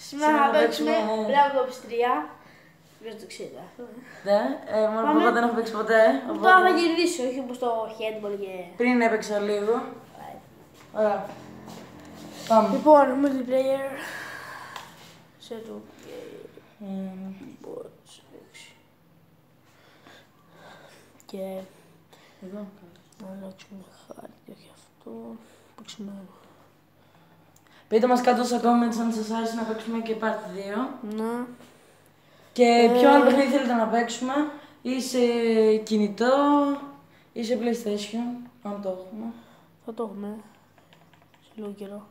Σήμερα θα παίξουμε Black Ops 3. Δεν το ξέρετε αυτό. Ναι, μόνο που εγώ δεν έχω παίξει ποτέ. Τώρα θα κερδίσω, όχι όπως το handball και... Πριν έπαιξα λίγο. Ωραία. Πάμε. Λοιπόν, multiplayer. Σε το... Και... Εδώ. Να αλλάξουμε χάρτη, όχι αυτό. Παίξουμε... Πείτε μας κάτω στα comments αν σας άρεσε να παίξουμε και part 2. Ναι. Και ποιο άλλο παιχνίδι θέλετε να παίξουμε, ή σε κινητό, ή σε PlayStation, αν το έχουμε. Θα το έχουμε. Σε λίγο καιρό.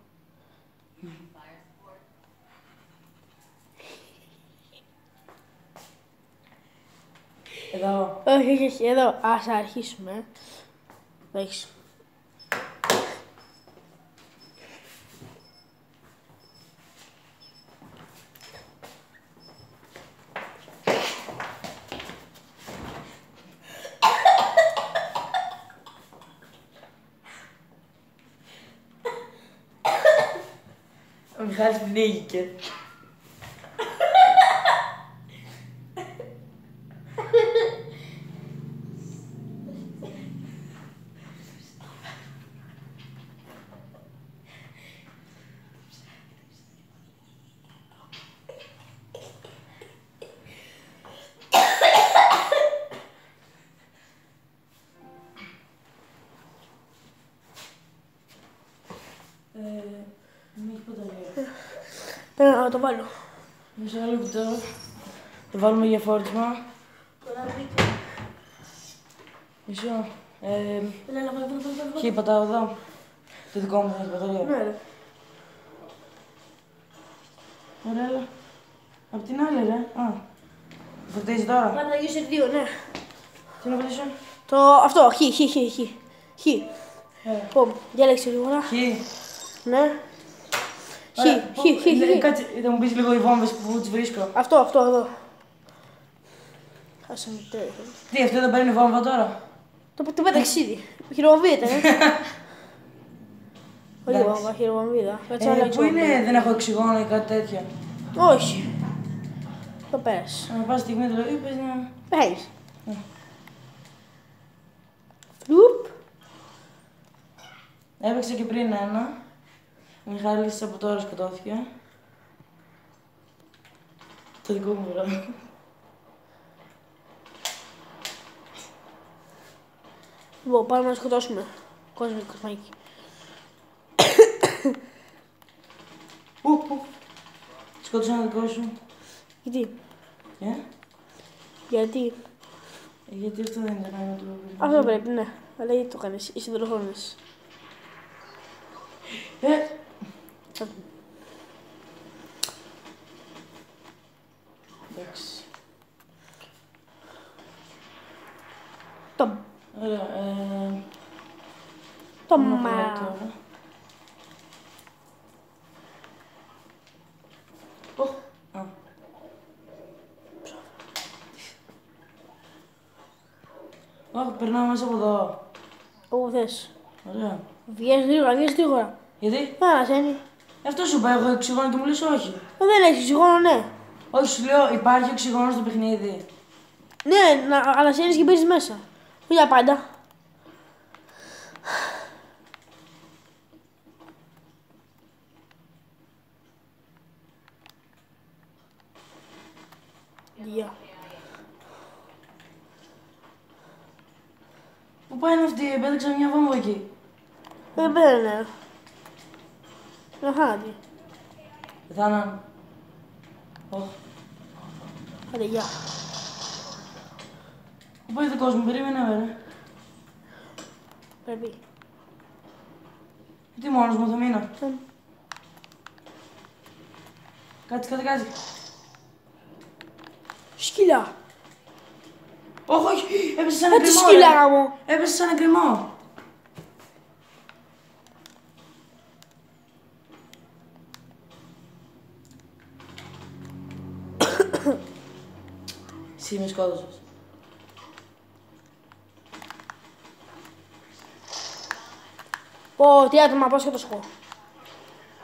Εδώ. Όχι, εδώ. Ας αρχίσουμε. Έχεις. Ο Μιχάλης πνίγηκε. Δεν έχει ποτέ. Πέρα να το βάλω. Μισό λεπτό. Το βάλουμε για φόρτισμα. Μισό. Χι, πατάω εδώ. Το δικό μου θα έχει μπαταρία. Ναι, ρε. Ωραία, έλα. Απ' την άλλη, ρε. Α. Φορτίζει τώρα. Πάντα γύρω σε δύο, ναι. Τι να πατήσω. Αυτό, χ. Λοιπόν, διάλεξε λίγο να. Χι. Ναι. Χ. Κάτσε, θα μου πεις λίγο οι βόμβες που τις βρίσκω. Αυτό, εδώ. Χάσαμε το τέρμα. Τι, αυτό δεν παίρνει βόμβα τώρα. Το πέταξε ήδη. Χειροβομβίδα, ναι. Όχι βόμβα, χειροβομβίδα. Πού είναι, δεν έχω οξυγόνο ή κάτι τέτοιο. Όχι. Το πέρασε. Αν πας στιγμή το είπες να... Πέρασε. Φλουπ. Έπαιξα και πριν ένα. Ο Μιχάλης από τώρα σκοτώθηκε. Το δικό μου βράδυ. Λοιπόν, πάμε να σκοτώσουμε. Κοσμάκι. Πού. Σκότωσα ένα δικό σου. Γιατί. Γιατί αυτό δεν ήταν ένα του. Αυτό πρέπει, ναι. Αλλά γιατί το κάνεις, είσαι δολοφόνος. Εντάξει. Ωραία, Το να μα. πάω τώρα. Όχι, περνάω μέσα από εδώ. Όπου θες. Ωραία. Βγαίνεις γρήγορα. Γιατί? Ανασένει. Αυτό σου είπα, έχω οξυγόνο και μου λες όχι. Δεν έχεις οξυγόνο, ναι. Όχι, σου λέω, υπάρχει οξυγόνο στο παιχνίδι. Ναι, να ανασένεις και μπαίνεις μέσα. Όχι για πάντα. Γεια. Πού πάει αυτή, επέδειξα μια βόμβα εκεί. Δεν παίρνε. Να χάνει. Πεθάναν. Όχι. Άντε, γεια. Πού πάει δικός μου, περίμενε ρε. Πρέπει. Τι μόνος μου θα μείνω. Κάτσε. Σκύλα. Όχι, έπεσε σαν Έτσι εγκρεμό. σκύλα μου. Έπεσε σαν εγκρεμό. Εσύ με σκότωσες. Πω, τι άτομα, πάω και το σκό.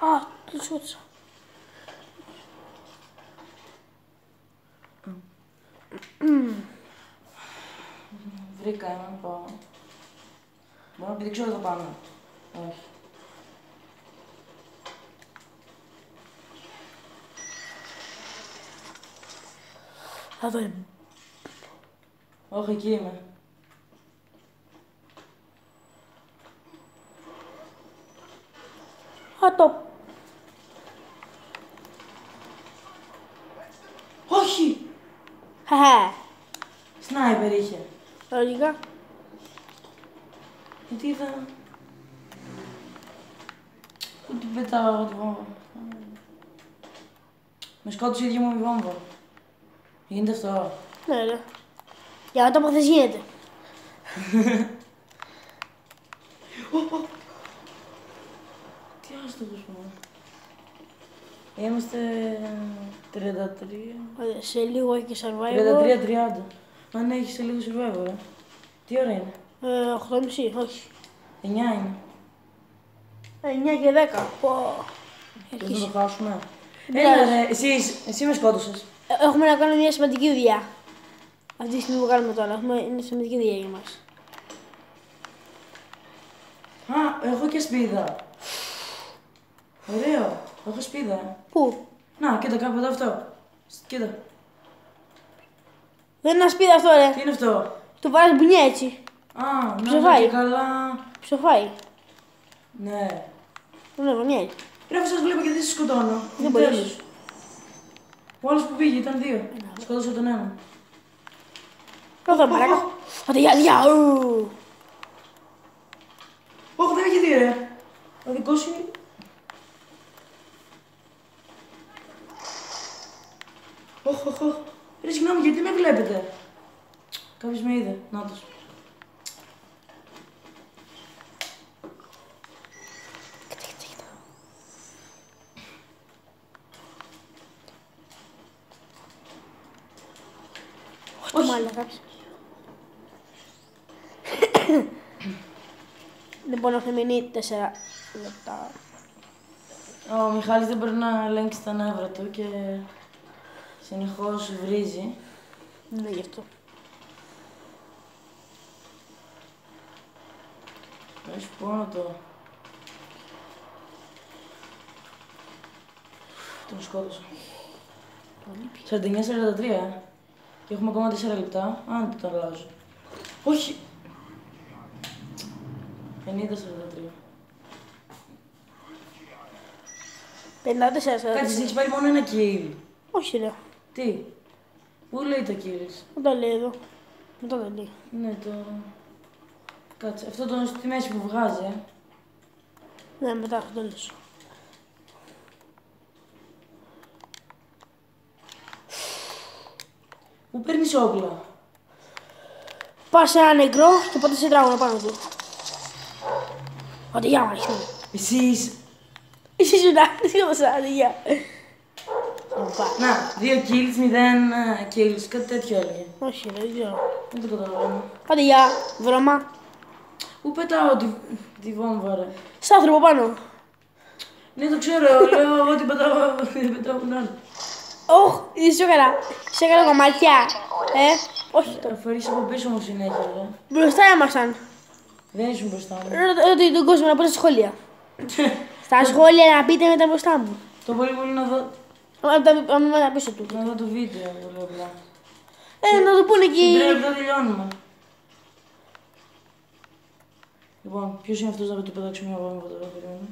Α, το σκότωσα. Βρήκα έναν, πάω. Μπορώ να πηδήξω εδώ πάνω. Όχι. Εδώ είμαι. Όχι, εκεί είμαι. Το. Όχι! Χαχα. Σνάιπερ είχε. Λογικά. Γιατί είδα... Πού την πετάω εγώ τη βόμβα. Με σκότωσε η ίδια μου η βόμβα. Γίνεται αυτό. Ναι, ρε. Για να το μάθεις γίνεται. Τι άστοχος πούμε. Είμαστε 33. Ωραία, σε λίγο έχει και survival. 33-30. Αν έχει σε λίγο survivor. Τι ώρα είναι. 8.30, όχι. 9 είναι. 9 και 10. Πω. Πώς να το χάσουμε. Πειράζει. Έλα ρε, εσύ με σκότωσες. Έχουμε να κάνουμε μια σημαντική δουλειά. Αυτή τη στιγμή που κάνουμε τώρα. Είναι σημαντική δουλειά για μας. Α, έχω και σπίδα. Ωραίο. Έχω σπίδα. Πού? Να, κοίτα κάπου εδώ αυτό. Κοίτα. Δεν είναι ένα σπίτι αυτό, ρε. Τι είναι αυτό. Το βάζεις μπουνιά έτσι. Α, να Ψοφάει. και καλά. Ψοφάει. Ναι. Ναι, βαμιάει. Ρε, σας βλέπω και δεν σας σκοτώνω. Δεν μπορείς. Τέλος. Ο άλλος που πήγε ήταν δύο. Σκότωσα τον ένα. Εδώ, μαράκα. Άντε, γεια. Όχι, δεν έχει δει ρε. Ο δικός σου είναι... Όχι, όχι, όχι. Ρε, συγγνώμη, γιατί με βλέπετε. Κάποιος με είδε. Νάτος. Όχι, μάλλον δεν μπορεί να έχουν μείνει 4 λεπτά. Ο Μιχάλης δεν μπορεί να ελέγξει τα νεύρα του και συνεχώς βρίζει. Ναι, γι' αυτό. Έχει πόνο το. Τον σκότωσα. 49-43. Και έχουμε ακόμα 4 λεπτά. Αν δεν το αλλάζω. Όχι! 50-43. 54. Κάτσε, έχεις πάρει μόνο ένα kill. Όχι, ρε. Τι? Πού λέει τα kills? Δεν τα λέει εδώ. Μετά δεν λέει. Ναι, το... Κάτσε, αυτό το στη μέση που βγάζει, Ναι, μετά, τέλος. Πού παίρνεις όπλα? Πας σε ένα νεκρό και πάτε σε τράγωνα πάνω του. Άντε, γεια, μάλιστα. Εσείς. Εσύ σου να, τι έδωσα, άντε, γεια. Να, 2 kills, 0 kills, κάτι τέτοιο έλεγε. Όχι, ρε, δεν ξέρω. Δεν το καταλαβαίνω. Άντε, γεια, βρώμα. Πού πετάω τη βόμβα, ρε? Σ' άνθρωπο πάνω. Ναι, το ξέρω, λέω εγώ την πετάω, την πετάω τον άλλο. Ωχ, είσαι καλά. Σε έκανα κομμάτια. Όχι. Θα φορείς από πίσω μου συνέχεια, ρε. Μπροστά ήμασταν. Δεν ήσουν μπροστά μου. Ρώτα τον κόσμο να πω στα σχόλια. Στα σχόλια να πείτε μετά μπροστά μου. Το πολύ πολύ να δω, Να πίσω του. να δω το βίντεο, πολύ απλά. Να το πούνε εκεί. Στην 3 λεπτά τελειώνουμε. Λοιπόν, ποιος είναι αυτός να του πετάξει μια βόμβα τώρα, περιμένω.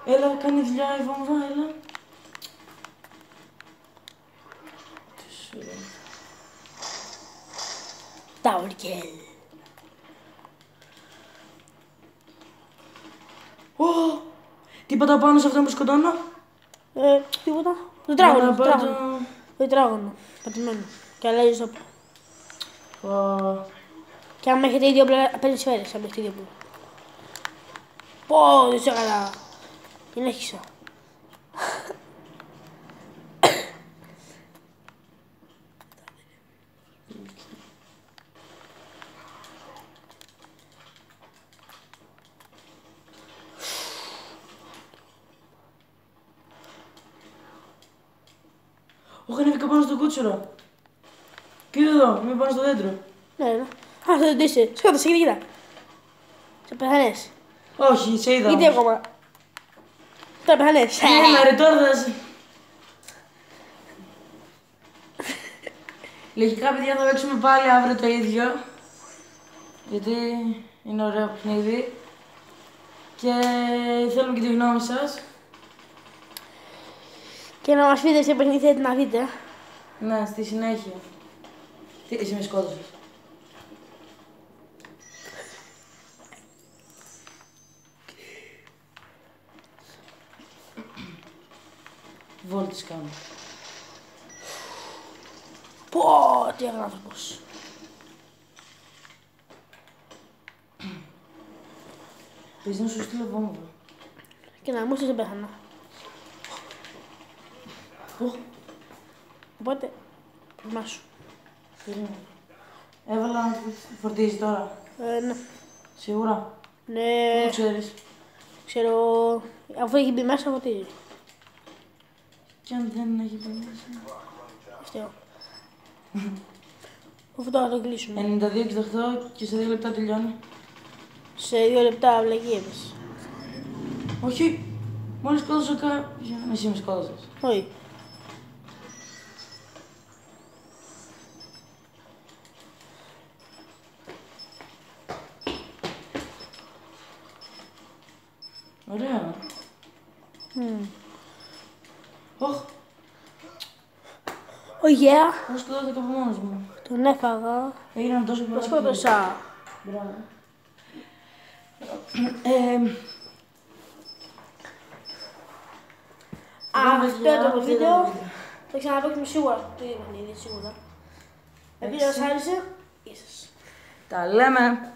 Έλα, κάνει δουλειά η βόμβα, έλα. Τι σου λέω. Tower kill. Τίποτα πάνω σε αυτό που σκοτώνω. Τίποτα. Το τράγωνο. Να Το πάω τράγωνο. Το τράγωνο. Πατημένο. Και αλλάζεις όπλο. Και άμα έχετε ίδιο όπλο, παίρνεις σφαίρες από το ίδιο όπλο. Πω, δεν σε έκανα. Είναι έχισα. Όχι, ανέβηκα πάνω στο κούτσουρο. Κοίτα εδώ, είμαι πάνω στο δέντρο. Ναι, ναι. Α, αυτό δεν είσαι. Σκότωσε, κοίτα. Σε πεθανές. Όχι, σε είδα. Γιατί όμως. ακόμα. Τώρα πεθανές. Ρε, τώρα θα σε... Λογικά, παιδιά, θα παίξουμε πάλι αύριο το ίδιο. Γιατί είναι ωραίο παιχνίδι. Και θέλουμε και τη γνώμη σας. Και να μας πείτε σε παιχνίδι θέλετε να δείτε. Ναι, στη συνέχεια. Τι, εσύ με σκότωσες. Βόλτες κάνω. Πω, τι άνθρωπος. Πες να σου στείλω βόμβα. Και να μου δεν πέθανα. Οπότε, πριμά σου. Περίμενε. Έβαλα να φορτίζει τώρα. Ναι. Σίγουρα. Ναι, Πού ξέρεις. ξέρω, αφού έχει μπει μέσα, φωτίζει. Κι αν δεν έχει μπει μέσα. Αστείο. Αφού τώρα το κλείσουμε. 92-68 και σε 2 λεπτά τελειώνει. Σε 2 λεπτά βλακίες. Όχι. Μόλις σκότωσα κάποιον. Εσύ με σκότωσες. Όχι. Ωραία. Ωχ. Oh yeah. Πώς σκοτώθηκα από μόνος μου. Τον έφαγα. Έγιναν τόσο Το πολλά. σκότωσα. Μπράβο. Αυτό ήταν το βίντεο. Θα ξαναπαίξουμε σίγουρα το ίδιο παιχνίδι, σίγουρα. Ελπίζω να σας άρεσε. Γεια σας. Τα λέμε.